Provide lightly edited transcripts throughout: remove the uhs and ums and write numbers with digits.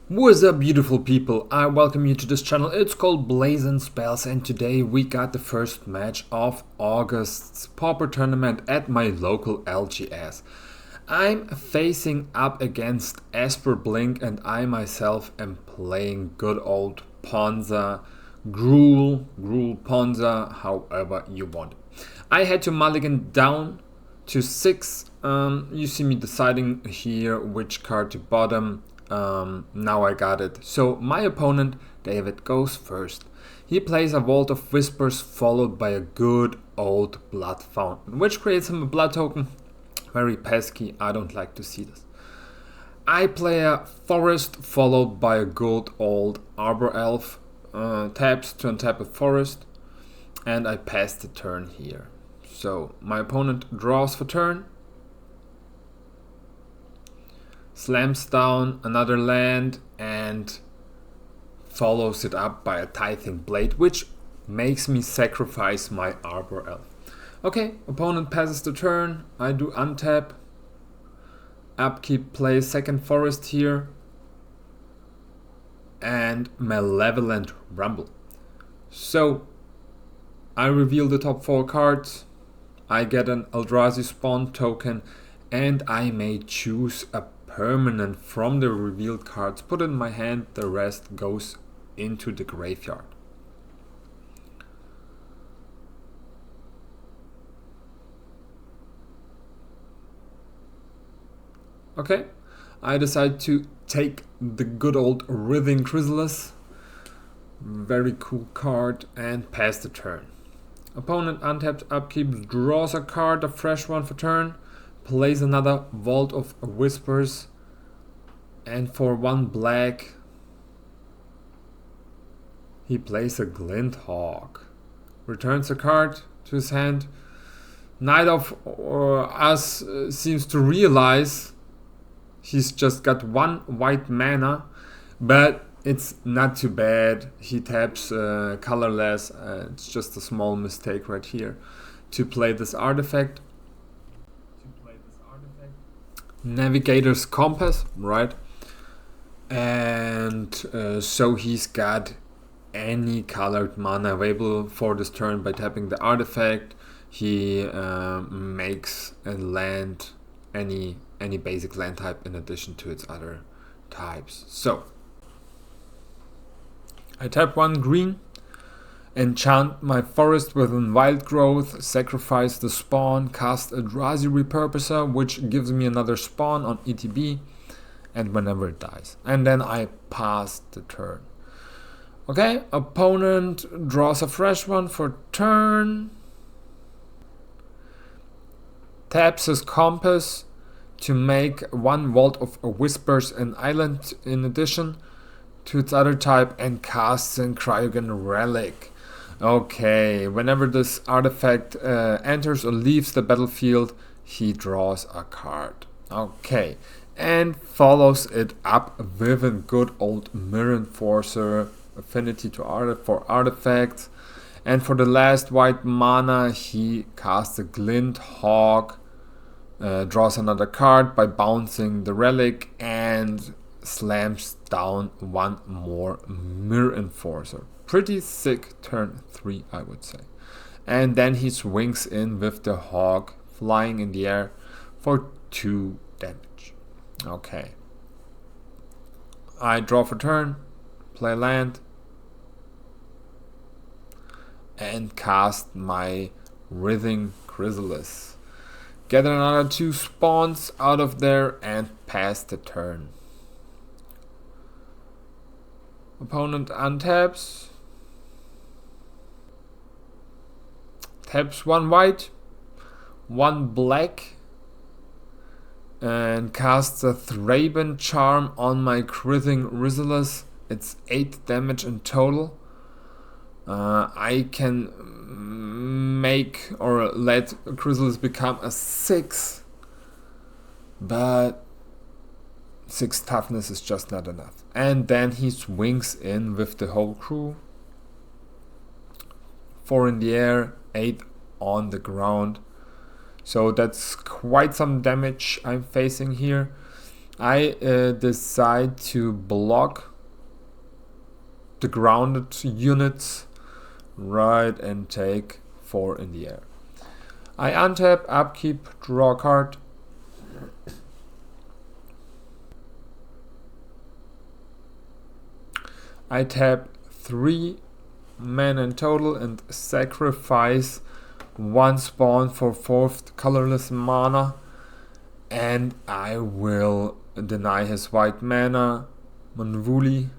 What's up, beautiful people? I welcome you to this channel. It's called Blazing Spells, and today we got the first match of August's Pauper Tournament at my local LGS. I'm facing up against Esper Blink, and I myself am playing good old Ponza, Gruul, Ponza, however you want. I had to mulligan down to 6. You see me deciding here which card to bottom. Now I got it. So my opponent, David, goes first. He plays a Vault of Whispers followed by a good old Blood Fountain, which creates him a blood token. Very pesky, I don't like to see this. I play a Forest followed by a good old Arbor Elf. Taps to untap a Forest, and I pass the turn here. So my opponent draws for turn, slams down another land and follows it up by a Tithing Blade, which makes me sacrifice my Arbor Elf. Okay, opponent passes the turn, I do untap, upkeep, play second Forest here, and Malevolent Rumble. So I reveal the top 4 cards, I get an Eldrazi Spawn token, and I may choose a permanent from the revealed cards, put it in my hand, the rest goes into the graveyard. Okay, I decide to take the good old Writhing Chrysalis, very cool card, and pass the turn. Opponent untapped, upkeep, draws a card, a fresh one for turn, plays another Vault of Whispers, and for 1 black he plays a Glint Hawk, returns a card to his hand. Neither of us seems to realize he's just got 1 white mana, but it's not too bad. He taps colorless, it's just a small mistake right here to play this artifact. Navigator's Compass, right? And so he's got any colored mana available for this turn. By tapping the artifact, he makes a land, any basic land type in addition to its other types. So I tap 1 green, enchant my forest with wild growth, sacrifice the spawn, cast Eldrazi Repurposer, which gives me another spawn on ETB, and whenever it dies. And then I pass the turn. Okay, opponent draws a fresh one for turn, taps his Compass to make 1 Vault of Whispers an island in addition to its other type, and casts in Cryogen Relic. Okay, whenever this artifact enters or leaves the battlefield, he draws a card. Okay, and follows it up with a good old Mirror Enforcer, Affinity to for artifacts. And for the last white mana, he casts a Glint Hawk, draws another card by bouncing the relic, and slams down 1 more Mirror Enforcer. Pretty sick turn 3, I would say. And then he swings in with the Hawk, flying in the air for 2 damage. Okay. I draw for turn, play land, and cast my Writhing Chrysalis. Get another 2 spawns out of there and pass the turn. Opponent untaps, taps 1 white, 1 black, and casts a Thraben Charm on my Writhing Chrysalis. It's 8 damage in total. I can make or let Chrysalis become a 6, but 6 toughness is just not enough. And then he swings in with the whole crew. 4 in the air, 8 on the ground. So that's quite some damage I'm facing here. I decide to block the grounded units, right, and take 4 in the air. I untap, upkeep, draw a card. I tap 3 mana in total and sacrifice 1 spawn for 4th colorless mana, and I will deny his white mana, Manvuli,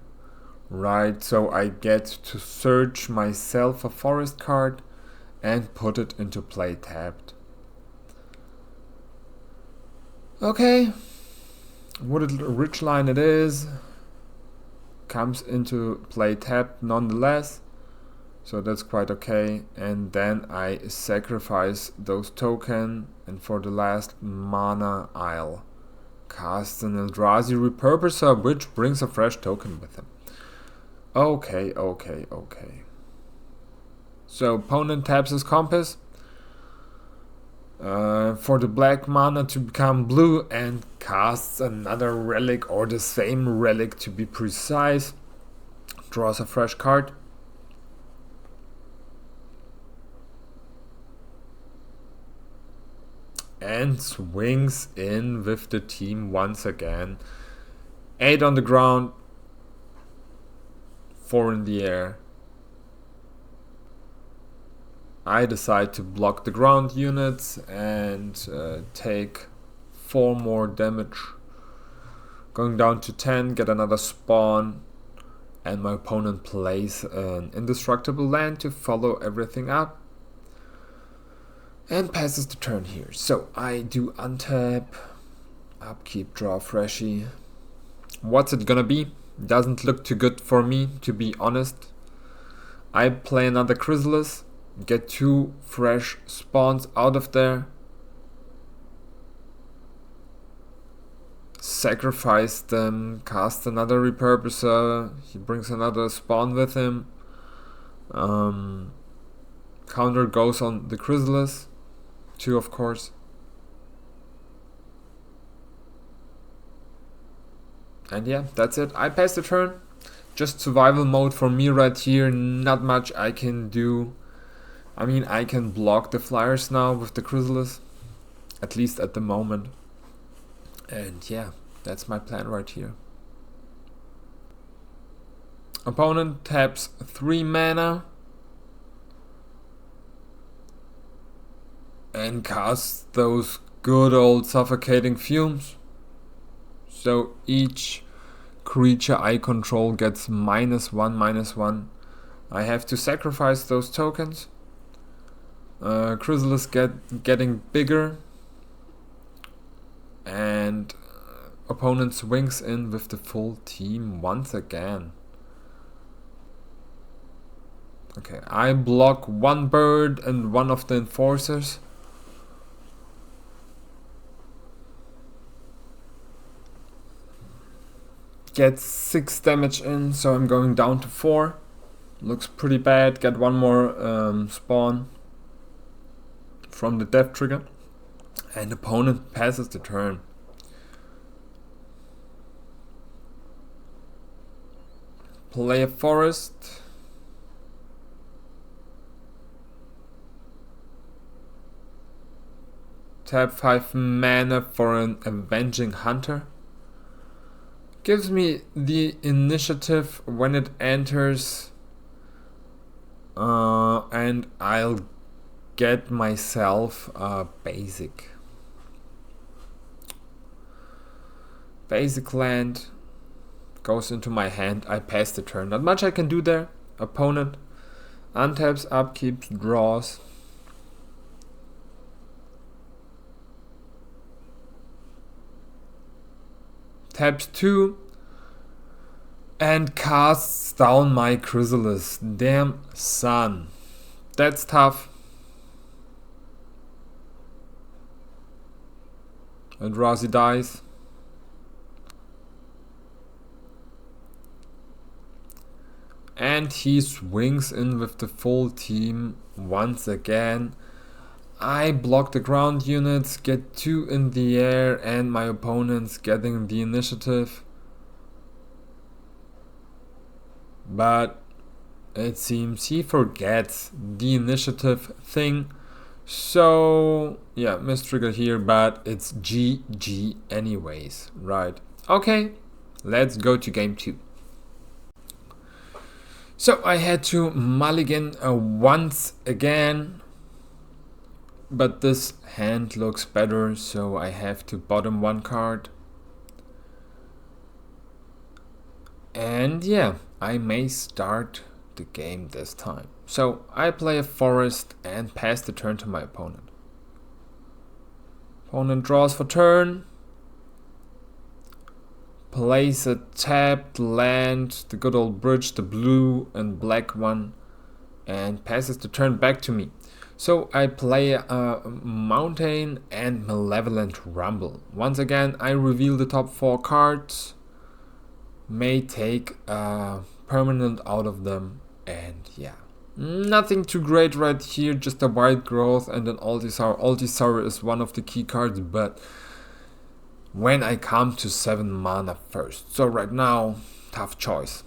right, so I get to search myself a forest card and put it into play tapped. Okay, wooded ridgeline it is, comes into play tapped nonetheless, so that's quite okay. And then I sacrifice those tokens, and for the last mana I'll cast an Eldrazi Repurposer, which brings a fresh token with him. Okay. So opponent taps his Compass for the black mana to become blue and casts another relic, or the same relic to be precise. Draws a fresh card. And swings in with the team once again. 8 on the ground, 4 in the air. I decide to block the ground units and take 4 more damage. Going down to 10, get another spawn, and my opponent plays an indestructible land to follow everything up. And passes the turn here. So I do untap, upkeep, draw freshie. What's it gonna be? Doesn't look too good for me, to be honest. I play another Chrysalis, get 2 fresh spawns out of there. Sacrifice them, cast another Repurposer. He brings another spawn with him. Counter goes on the Chrysalis. 2, of course. And yeah, that's it. I pass the turn. Just survival mode for me right here. Not much I can do. I mean, I can block the flyers now with the Chrysalis. At least at the moment. And yeah, that's my plan right here. Opponent taps 3 mana. And casts those good old suffocating fumes. So each creature I control gets -1/-1. I have to sacrifice those tokens. Chrysalis getting bigger. And opponent swings in with the full team once again. Okay, I block 1 bird and 1 of the enforcers. Get 6 damage in, so I'm going down to 4. Looks pretty bad. Get 1 more spawn from the death trigger. And opponent passes the turn. Play a forest. Tap 5 mana for an Avenging Hunter. Gives me the initiative when it enters, and I'll get myself a basic land. Goes into my hand. I pass the turn. Not much I can do there. Opponent untaps, upkeeps, draws. Taps 2 and casts down my Chrysalis. Damn son. That's tough. And Razi dies. And he swings in with the full team once again. I block the ground units, get 2 in the air, and my opponent's getting the initiative. But it seems he forgets the initiative thing. So yeah, mistrigger here, but it's GG anyways, right? Okay, let's go to game 2. So I had to mulligan once again, but this hand looks better, so I have to bottom 1 card. And yeah, I may start the game this time. So I play a forest and pass the turn to my opponent. Opponent draws for turn. Plays a tapped land, the good old bridge, the blue and black one, and passes the turn back to me. So I play a mountain and malevolent rumble. Once again, I reveal the top 4 cards. May take a permanent out of them, and yeah, nothing too great right here, just a wild growth and an Altisar. Altisar is one of the key cards, but when I come to 7 mana first. So right now, tough choice.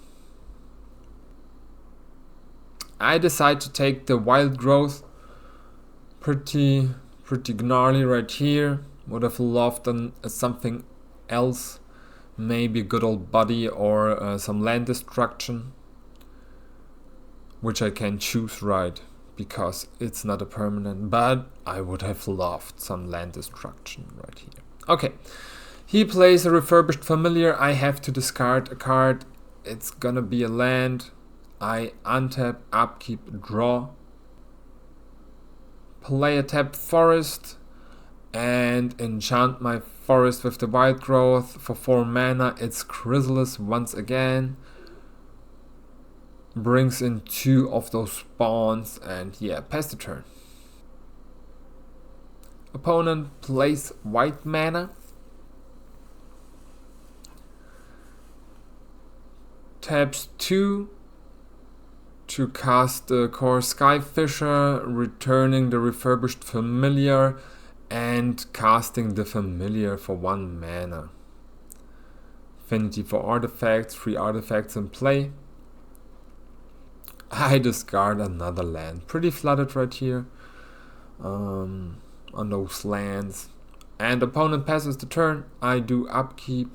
I decide to take the wild growth. Pretty gnarly right here. Would have loved something else. Maybe a good old body or some land destruction. Which I can choose, right, because it's not a permanent. But I would have loved some land destruction right here. Okay. He plays a refurbished familiar. I have to discard a card. It's gonna be a land. I untap, upkeep, draw. Play a tapped forest and enchant my forest with the wild growth for 4 mana. It's Chrysalis once again. Brings in 2 of those spawns and yeah, pass the turn. Opponent plays white mana. Taps 2 to cast the core Skyfisher, returning the refurbished familiar and casting the familiar for 1 mana. Affinity for artifacts, 3 artifacts in play. I discard another land. Pretty flooded right here on those lands. And opponent passes the turn. I do upkeep,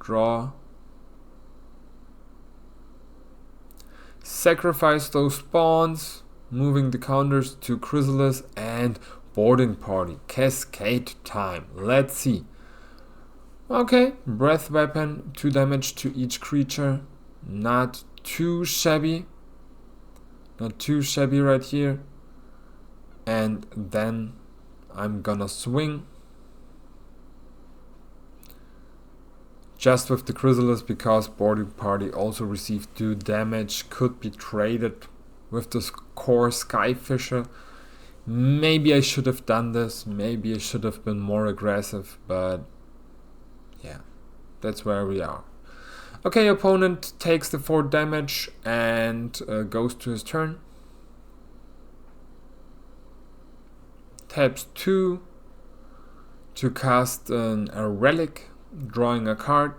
draw. Sacrifice those spawns, moving the counters to Chrysalis and boarding party. Cascade time. Let's see. Okay, breath weapon, 2 damage to each creature. Not too shabby. Not too shabby right here. And then I'm gonna swing. Just with the Chrysalis, because boarding party also received 2 damage, could be traded with this core Skyfisher. Maybe I should have done this, maybe I should have been more aggressive, but yeah, that's where we are. Okay, opponent takes the 4 damage and goes to his turn. Taps 2 to cast a relic. Drawing a card.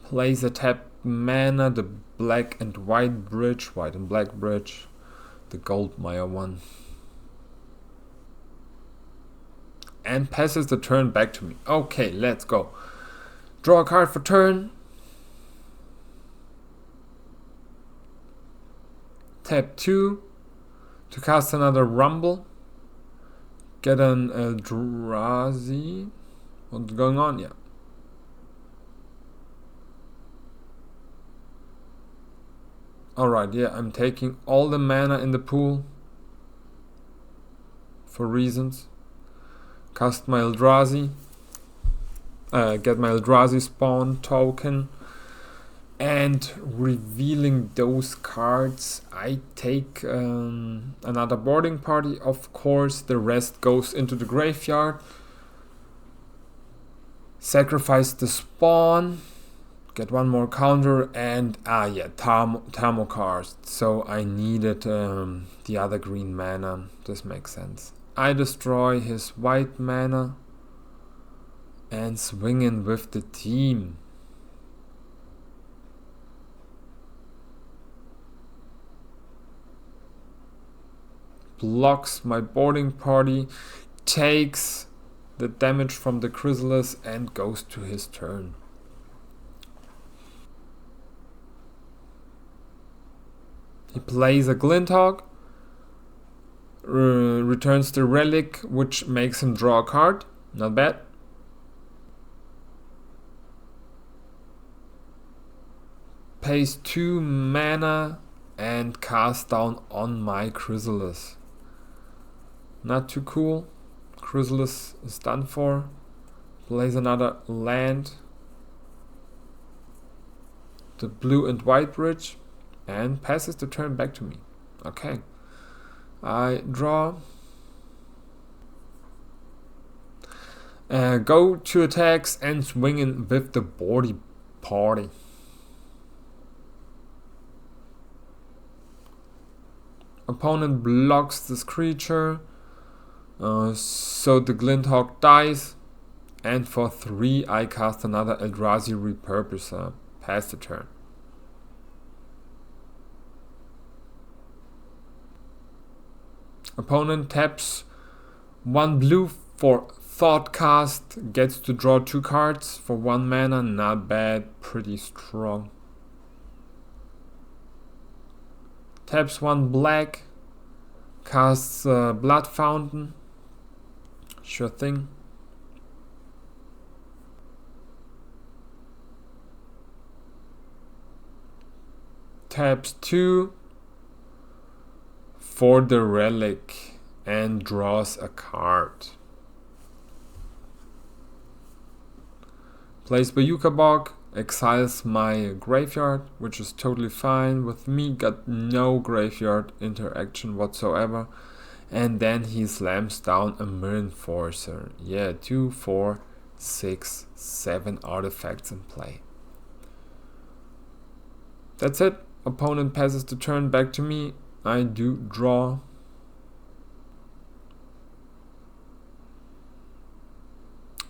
Plays a tap mana, the black and white bridge, white and black bridge, the Goldmire one. And passes the turn back to me. Okay, let's go. Draw a card for turn. Tap 2 to cast another Rumble. Get an Eldrazi. What's going on? Yeah. Alright, yeah, I'm taking all the mana in the pool. For reasons. Cast my Eldrazi. Get my Eldrazi spawn token. And revealing those cards, I take another boarding party, of course. The rest goes into the graveyard. Sacrifice the spawn. Get one more counter and yeah, Thermokarst. So I needed the other green mana. This makes sense. I destroy his white mana and swing in with the team. Blocks my boarding party, takes the damage from the Chrysalis and goes to his turn. He plays a Glinthawk, returns the relic, which makes him draw a card. Not bad. Pays 2 mana and cast down on my Chrysalis. Not too cool. Chrysalis is done for. Plays another land. The blue and white bridge. And passes the turn back to me. Okay. I draw. Go to attacks and swing in with the boarding party. Opponent blocks this creature. So the Glinthawk dies. And for 3 I cast another Eldrazi Repurposer. Pass the turn. Opponent taps 1 blue for Thoughtcast, gets to draw 2 cards for 1 mana, not bad, pretty strong. Taps 1 black, casts Blood Fountain, sure thing. Taps 2 for the relic and draws a card. Plays Bayuka Bog, exiles my graveyard, which is totally fine with me, got no graveyard interaction whatsoever. And then he slams down a Mirror Enforcer. Yeah, 2, 4, 6, 7 artifacts in play. That's it. Opponent passes the turn back to me. I do draw.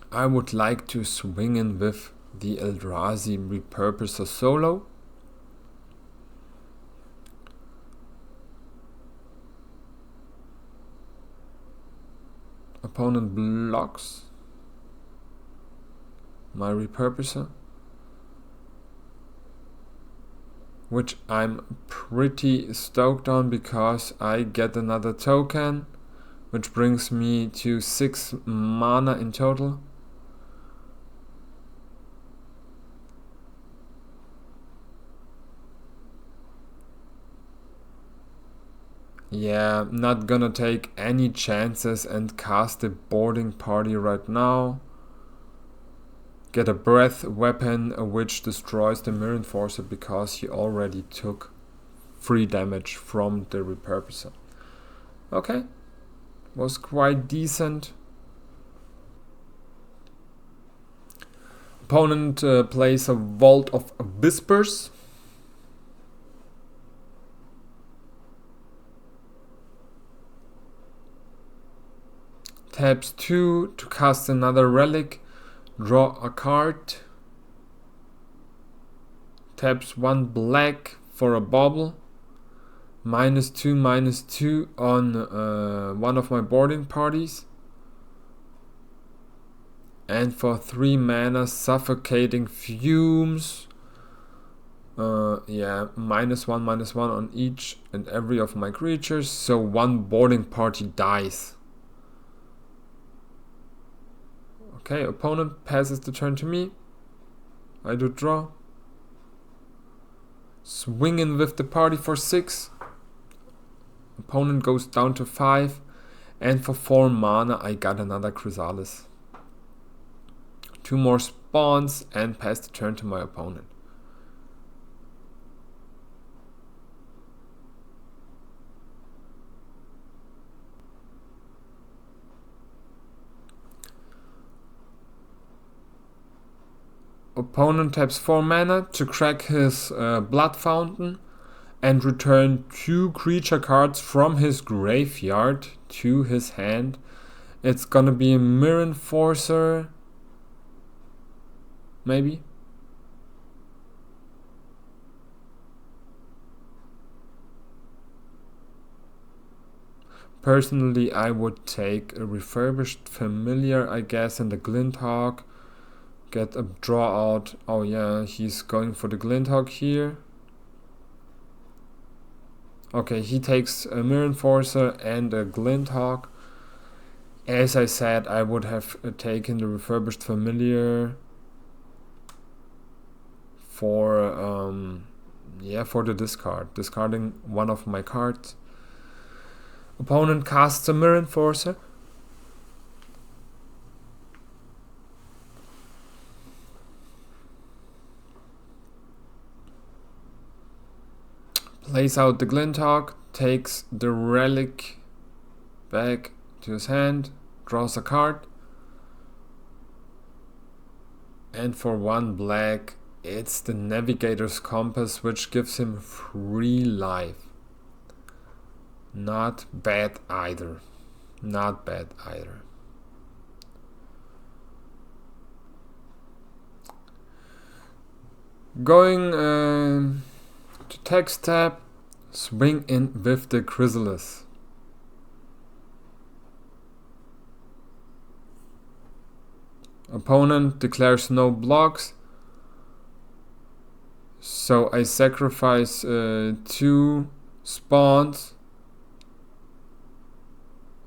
I would like to swing in with the Eldrazi Repurposer solo. Opponent blocks my Repurposer, which I'm pretty stoked on because I get another token, which brings me to 6 mana in total. Yeah, not gonna take any chances and cast a boarding party right now. Get a breath weapon which destroys the Mirror Enforcer because he already took 3 damage from the Repurposer. Okay, was quite decent. Opponent plays a Vault of Whispers. Taps 2 to cast another relic. Draw a card. Taps 1 black for a bauble. -2/-2 on one of my boarding parties. And for 3 mana, Suffocating Fumes. Yeah, -1/-1 on each and every of my creatures. So 1 boarding party dies. Okay, opponent passes the turn to me. I do draw. Swing in with the party for 6. Opponent goes down to 5. And for 4 mana I got another Chrysalis. 2 more spawns and pass the turn to my opponent. opponent taps 4 mana to crack his Blood Fountain and return 2 creature cards from his graveyard to his hand. It's gonna be a Mirror Enforcer, maybe. Personally, I would take a Refurbished Familiar, I guess, and the Glinthawk. Get a draw out. Oh yeah, he's going for the Glinthawk here. Okay, he takes a Mirror Enforcer and a Glinthawk. As I said, I would have taken the Refurbished Familiar for for the discard. Discarding one of my cards. Opponent casts a Mirror Enforcer. Plays out the Glinthawk, takes the relic back to his hand, draws a card. And for 1 black, it's the Navigator's Compass, which gives him 3 life. Not bad either. Not bad either. Going to text tab, swing in with the Chrysalis. Opponent declares no blocks, so I sacrifice 2 spawns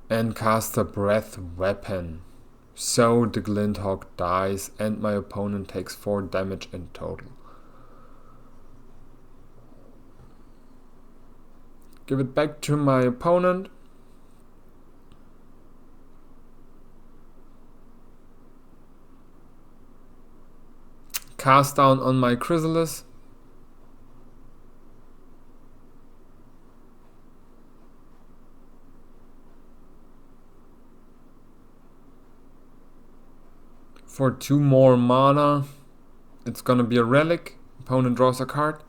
and cast a Breath Weapon. So the Glinthawk dies and my opponent takes 4 damage in total. Give it back to my opponent. Cast down on my Chrysalis. For 2 more mana, it's gonna be a relic. Opponent draws a card.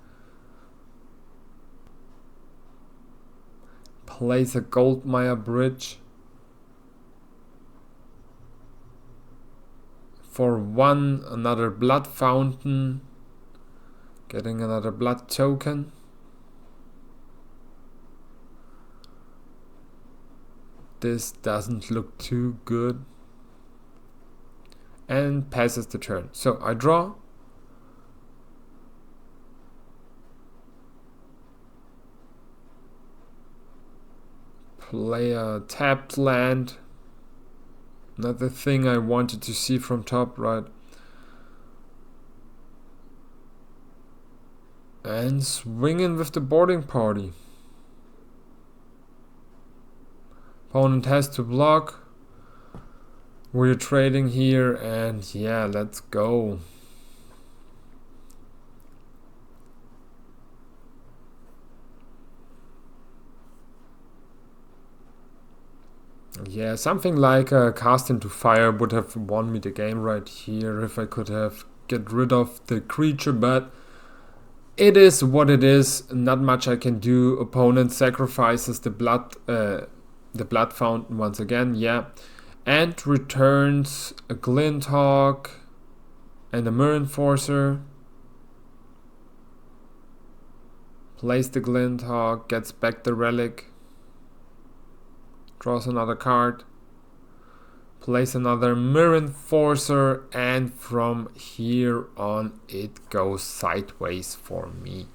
Plays a Goldmire Bridge. For 1, another Blood Fountain. Getting another blood token. This doesn't look too good. And passes the turn. So I draw. Play a tapped land. Another thing I wanted to see from top right. And swing in with the boarding party. Opponent has to block. We're trading here and yeah, let's go. Yeah, something like a Cast into Fire would have won me the game right here if I could have get rid of the creature, but it is what it is. Not much I can do. Opponent sacrifices the blood fountain once again, yeah. And returns a Glinthawk and a Mirror Enforcer. Plays the Glinthawk, gets back the relic. Draws another card. Plays another Mirror Enforcer, and from here on it goes sideways for me.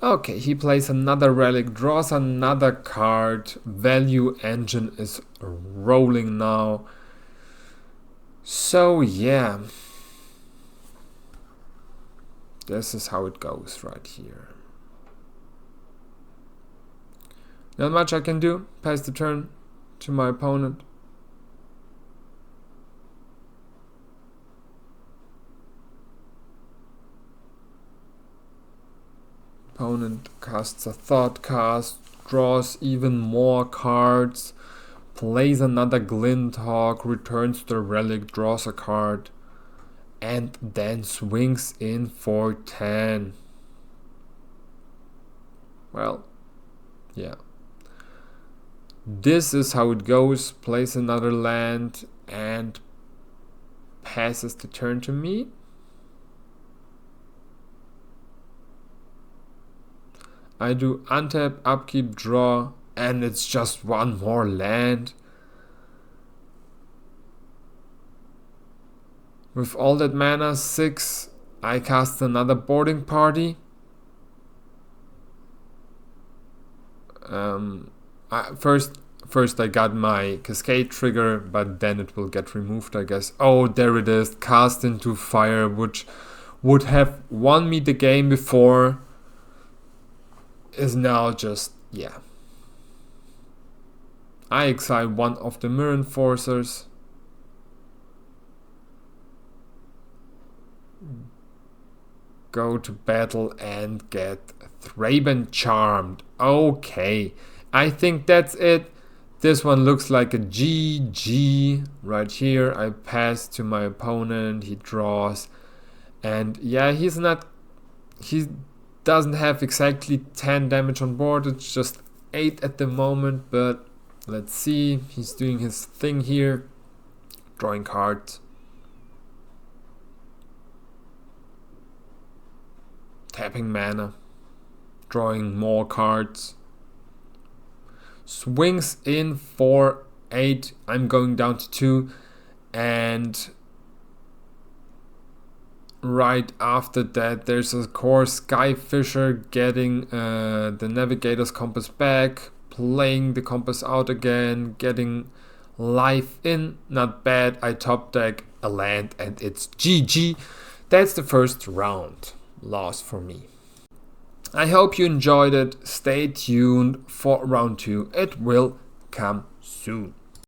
Okay, he plays another relic, draws another card. Value engine is rolling now. So yeah, this is how it goes right here. Not much I can do. Pass the turn to my opponent. Opponent casts a Thought Cast, draws even more cards, plays another Glinthawk, returns the relic, draws a card, and then swings in for 10. Well, yeah. This is how it goes. Plays another land and passes the turn to me. I do untap, upkeep, draw, and it's just one more land. With all that mana, 6, I cast another boarding party. First I got my cascade trigger, but then it will get removed, I guess. Oh, there it is. Cast into fire, which would have won me the game before, is now just, yeah. I exile one of the Mirror Enforcers. Go to battle and get Thraben Charmed. Okay, I think that's it. This one looks like a GG right here. I pass to my opponent, he draws, and yeah, he doesn't have exactly 10 damage on board, it's just 8 at the moment, but let's see. He's doing his thing here, drawing cards, tapping mana, drawing more cards, swings in for 8. I'm going down to 2, and right after that there's of course Skyfisher getting the Navigator's Compass back, playing the Compass out again, getting life in. Not bad. I top deck a land and it's GG. That's the first round. Loss for me. I hope you enjoyed it. Stay tuned for round 2. It will come soon.